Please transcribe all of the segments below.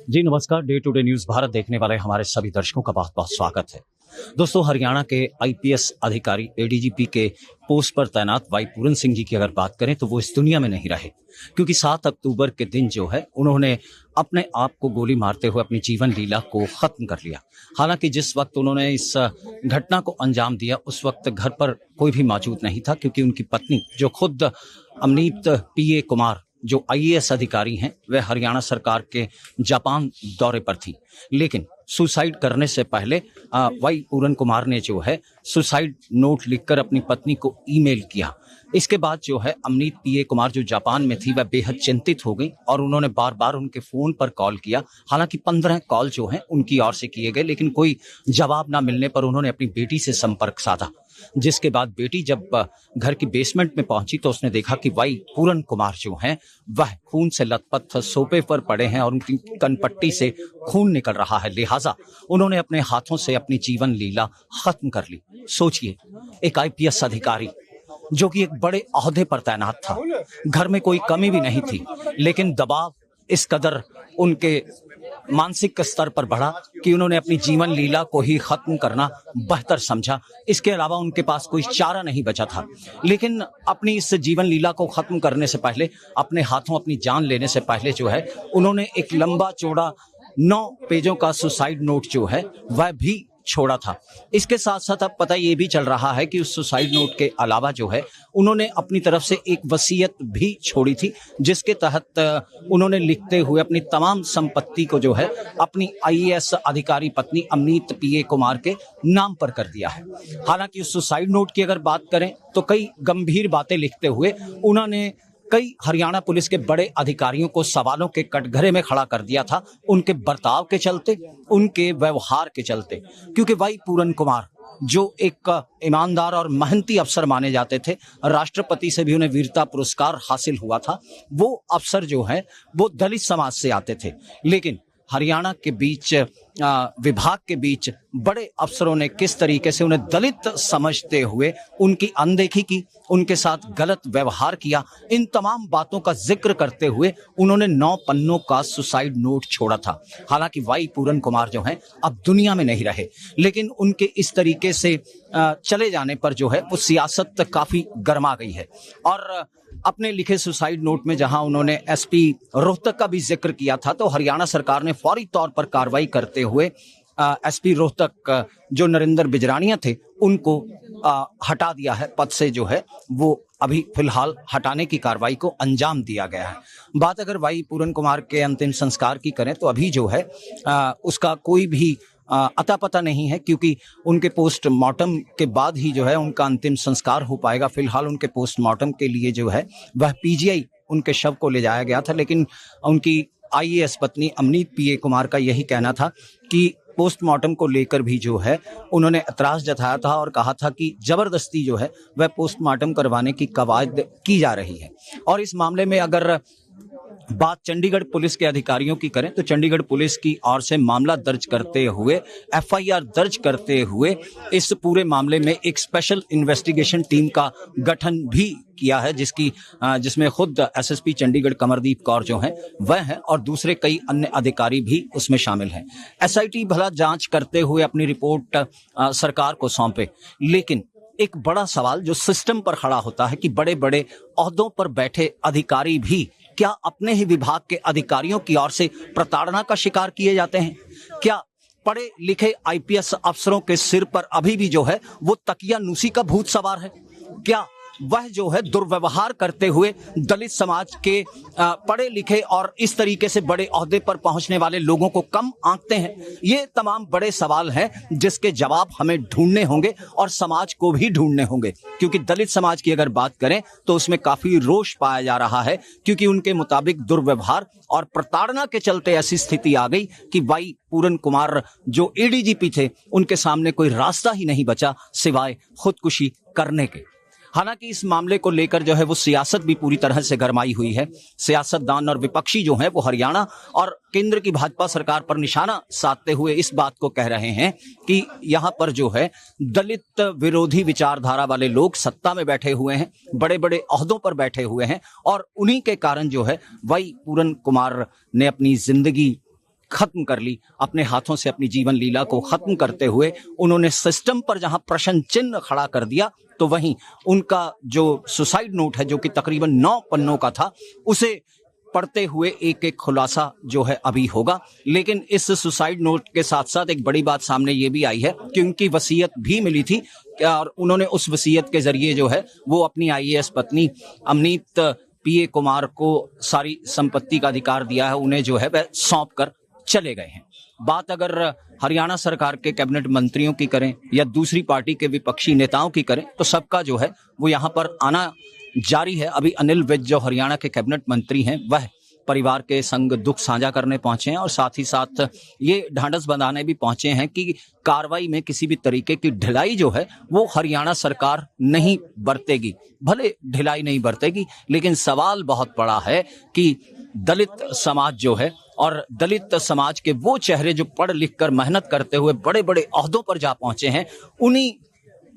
जी नमस्कार। Day to day news Bharat देखने वाले हमारे सभी दर्शकों का बहुत बहुत स्वागत है। दोस्तों, हरियाणा के आईपीएस अधिकारी एडीजीपी के पोस्ट पर तैनात वाई पूरन सिंह जी की अगर बात करें तो वो इस दुनिया में नहीं रहे, क्योंकि 7 अक्टूबर के दिन जो है उन्होंने अपने आप को गोली मारते हुए अपनी जीवन लीला को खत्म कर लिया। हालांकि जिस वक्त उन्होंने इस घटना को अंजाम दिया उस वक्त घर पर कोई भी मौजूद नहीं था, क्योंकि उनकी पत्नी जो खुद अमनीत पीए कुमार जो आईएएस अधिकारी हैं वह हरियाणा सरकार के जापान दौरे पर थी। लेकिन सुसाइड करने से पहले वाई पूरन कुमार ने जो है सुसाइड नोट लिखकर अपनी पत्नी को ईमेल किया। इसके बाद जो है अमनीत पीए कुमार जो जापान में थी वह बेहद चिंतित हो गई और उन्होंने बार बार उनके फोन पर कॉल किया। हालांकि 15 कॉल जो हैं उनकी ओर से किए गए, लेकिन कोई जवाब ना मिलने पर उन्होंने अपनी बेटी से संपर्क साधा। जिसके बाद बेटी जब घर की बेसमेंट में पहुंची तो उसने देखा कि वाई पूरन कुमार जो हैं वह खून से लथपथ सोफे पर पड़े हैं और उनकी कनपट्टी से खून निकल रहा है। लिहाजा उन्होंने अपने हाथों से अपनी जीवन लीला खत्म कर ली। सोचिए, एक आईपीएस अधिकारी जो कि एक बड़े ओहदे पर तैनात था, घर में कोई कमी भी नहीं थी, लेकिन दबाव इस कदर उनके मानसिक स्तर पर बढ़ा कि उन्होंने अपनी जीवन लीला को ही खत्म करना बेहतर समझा। इसके अलावा उनके पास कोई चारा नहीं बचा था। लेकिन अपनी इस जीवन लीला को खत्म करने से पहले, अपने हाथों अपनी जान लेने से पहले जो है उन्होंने एक लंबा चौड़ा 9 पेजों का सुसाइड नोट जो है वह भी छोड़ा था। इसके साथ साथ अब पता ये भी चल रहा है कि उस सुसाइड नोट के अलावा जो है उन्होंने अपनी तरफ से एक वसीयत भी छोड़ी थी, जिसके तहत उन्होंने लिखते हुए अपनी तमाम संपत्ति को जो है अपनी आईएएस अधिकारी पत्नी अमनीत पीए कुमार के नाम पर कर दिया है। हालांकि उस सुसाइड नोट की अगर बात करें तो कई गंभीर बातें लिखते हुए उन्होंने कई हरियाणा पुलिस के बड़े अधिकारियों को सवालों के कटघरे में खड़ा कर दिया था, उनके बर्ताव के चलते, उनके व्यवहार के चलते। क्योंकि वाई पूरन कुमार जो एक ईमानदार और मेहनती अफसर माने जाते थे, राष्ट्रपति से भी उन्हें वीरता पुरस्कार हासिल हुआ था। वो अफसर जो है वो दलित समाज से आते थे, लेकिन हरियाणा के बीच विभाग के बीच बड़े अफसरों ने किस तरीके से उन्हें दलित समझते हुए उनकी अनदेखी की, उनके साथ गलत व्यवहार किया, इन तमाम बातों का जिक्र करते हुए उन्होंने 9 पन्नों का सुसाइड नोट छोड़ा था। हालांकि वाई पूरन कुमार जो हैं अब दुनिया में नहीं रहे, लेकिन उनके इस तरीके से चले जाने पर जो है वो सियासत काफी गर्मा गई है। और अपने लिखे सुसाइड नोट में जहां उन्होंने एसपी रोहतक का भी जिक्र किया था, तो हरियाणा सरकार ने फौरी तौर पर कार्रवाई करते हुए एसपी रोहतक जो नरेंद्र बिजरानिया थे उनको हटा दिया है पद से। जो है वो अभी फिलहाल हटाने की कार्रवाई को अंजाम दिया गया है। बात अगर वाई पूरन कुमार के अंतिम संस्कार की करें तो अभी जो है उसका कोई भी अता पता नहीं है, क्योंकि उनके पोस्टमार्टम के बाद ही जो है उनका अंतिम संस्कार हो पाएगा। फिलहाल उनके पोस्टमार्टम के लिए जो है वह पीजीआई उनके शव को ले जाया गया था, लेकिन उनकी आईएएस पत्नी अमनीत पीए कुमार का यही कहना था कि पोस्टमार्टम को लेकर भी जो है उन्होंने एतराज जताया था और कहा था कि जबरदस्ती जो है वह पोस्टमार्टम करवाने की कवायद की जा रही है। और इस मामले में अगर बात चंडीगढ़ पुलिस के अधिकारियों की करें तो चंडीगढ़ पुलिस की ओर से मामला दर्ज करते हुए एफआईआर दर्ज करते हुए इस पूरे मामले में एक स्पेशल इन्वेस्टिगेशन टीम का गठन भी किया है, जिसमें खुद एसएसपी चंडीगढ़ कमरदीप कौर जो हैं वह हैं और दूसरे कई अन्य अधिकारी भी उसमें शामिल हैं। एसआईटी भला जांच करते हुए अपनी रिपोर्ट सरकार को सौंपे, लेकिन एक बड़ा सवाल जो सिस्टम पर खड़ा होता है कि बड़े बड़े ओहदों पर बैठे अधिकारी भी क्या अपने ही विभाग के अधिकारियों की ओर से प्रताड़ना का शिकार किए जाते हैं? क्या पढ़े लिखे आईपीएस अफसरों के सिर पर अभी भी जो है वो तकियानुसी का भूत सवार है? क्या वह जो है दुर्व्यवहार करते हुए दलित समाज के पढ़े लिखे और इस तरीके से बड़े ओहदे पर पहुंचने वाले लोगों को कम आंकते हैं? ये तमाम बड़े सवाल हैं जिसके जवाब हमें ढूंढने होंगे और समाज को भी ढूंढने होंगे। क्योंकि दलित समाज की अगर बात करें तो उसमें काफी रोष पाया जा रहा है, क्योंकि उनके मुताबिक दुर्व्यवहार और प्रताड़ना के चलते ऐसी स्थिति आ गई कि वाई पूरन कुमार जो एडीजीपी थे उनके सामने कोई रास्ता ही नहीं बचा सिवाय खुदकुशी करने के। हालांकि इस मामले को लेकर जो है वो सियासत भी पूरी तरह से गरमाई हुई है। सियासतदान और विपक्षी जो हैं वो हरियाणा और केंद्र की भाजपा सरकार पर निशाना साधते हुए इस बात को कह रहे हैं कि यहाँ पर जो है दलित विरोधी विचारधारा वाले लोग सत्ता में बैठे हुए हैं, बड़े बड़े ओहदों पर बैठे हुए हैं और उन्हीं के कारण जो है वाई पूरन कुमार ने अपनी जिंदगी खत्म कर ली, अपने हाथों से अपनी जीवन लीला को खत्म करते हुए उन्होंने सिस्टम पर जहां प्रश्न चिन्ह खड़ा कर दिया, तो वहीं उनका जो सुसाइड नोट है जो कि तकरीबन 9 पन्नों का था, उसे पढ़ते हुए एक एक खुलासा जो है अभी होगा। लेकिन इस सुसाइड नोट के साथ साथ एक बड़ी बात सामने ये भी आई है कि उनकी वसीयत भी मिली थी और उन्होंने उस वसीयत के जरिए जो है वो अपनी आईएएस पत्नी अमनीत पीए कुमार को सारी संपत्ति का अधिकार दिया है, उन्हें जो है वह सौंप कर चले गए हैं। बात अगर हरियाणा सरकार के कैबिनेट मंत्रियों की करें या दूसरी पार्टी के विपक्षी नेताओं की करें, तो सबका जो है वो यहाँ पर आना जारी है। अभी अनिल विज जो हरियाणा के कैबिनेट मंत्री हैं, वह परिवार के संग दुख साझा करने पहुंचे हैं और साथ ही साथ ये ढांढस बंधाने भी पहुंचे हैं कि कार्रवाई में किसी भी तरीके की ढिलाई जो है वो हरियाणा सरकार नहीं बरतेगी। भले ढिलाई नहीं बरतेगी, लेकिन सवाल बहुत बड़ा है कि दलित समाज जो है और दलित समाज के वो चेहरे जो पढ़ लिख कर मेहनत करते हुए बड़े बड़े ओहदों पर जा पहुंचे हैं, उन्हीं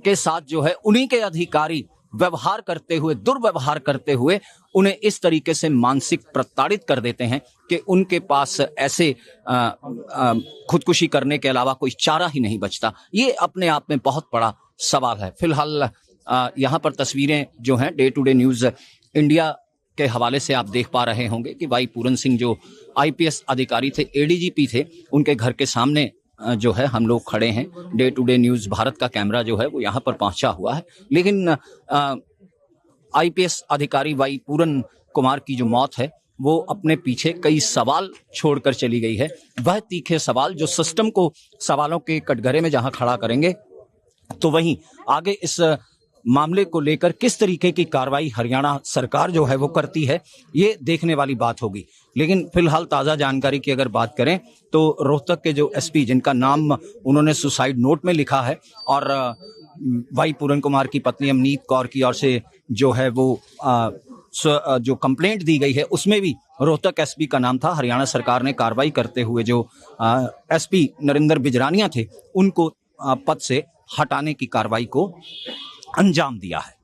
के साथ जो है उन्हीं के अधिकारी व्यवहार करते हुए, दुर्व्यवहार करते हुए उन्हें इस तरीके से मानसिक प्रताड़ित कर देते हैं कि उनके पास ऐसे खुदकुशी करने के अलावा कोई चारा ही नहीं बचता। ये अपने आप में बहुत बड़ा सवाल है। फिलहाल यहाँ पर तस्वीरें जो हैं day to day news India के हवाले से आप देख पा रहे होंगे कि वाई पूरन सिंह जो आईपीएस अधिकारी थे, एडीजीपी थे, उनके घर के सामने जो है हम लोग खड़े हैं। Day to day news Bharat का कैमरा जो है वो यहाँ पर पहुंचा हुआ है। लेकिन आईपीएस अधिकारी वाई पूरन कुमार की जो मौत है वो अपने पीछे कई सवाल छोड़कर चली गई है। वह तीखे सवाल जो सिस्टम को सवालों के कटघरे में जहां खड़ा करेंगे, तो वहीं आगे इस मामले को लेकर किस तरीके की कार्रवाई हरियाणा सरकार जो है वो करती है, ये देखने वाली बात होगी। लेकिन फिलहाल ताज़ा जानकारी की अगर बात करें तो रोहतक के जो एसपी, जिनका नाम उन्होंने सुसाइड नोट में लिखा है और वाई पूरन कुमार की पत्नी अमनीत कौर की ओर से जो है वो जो कंप्लेंट दी गई है, उसमें भी रोहतक एसपी का नाम था। हरियाणा सरकार ने कार्रवाई करते हुए जो एसपी नरेंद्र बिजरानिया थे, उनको पद से हटाने की कार्रवाई को अंजाम दिया है।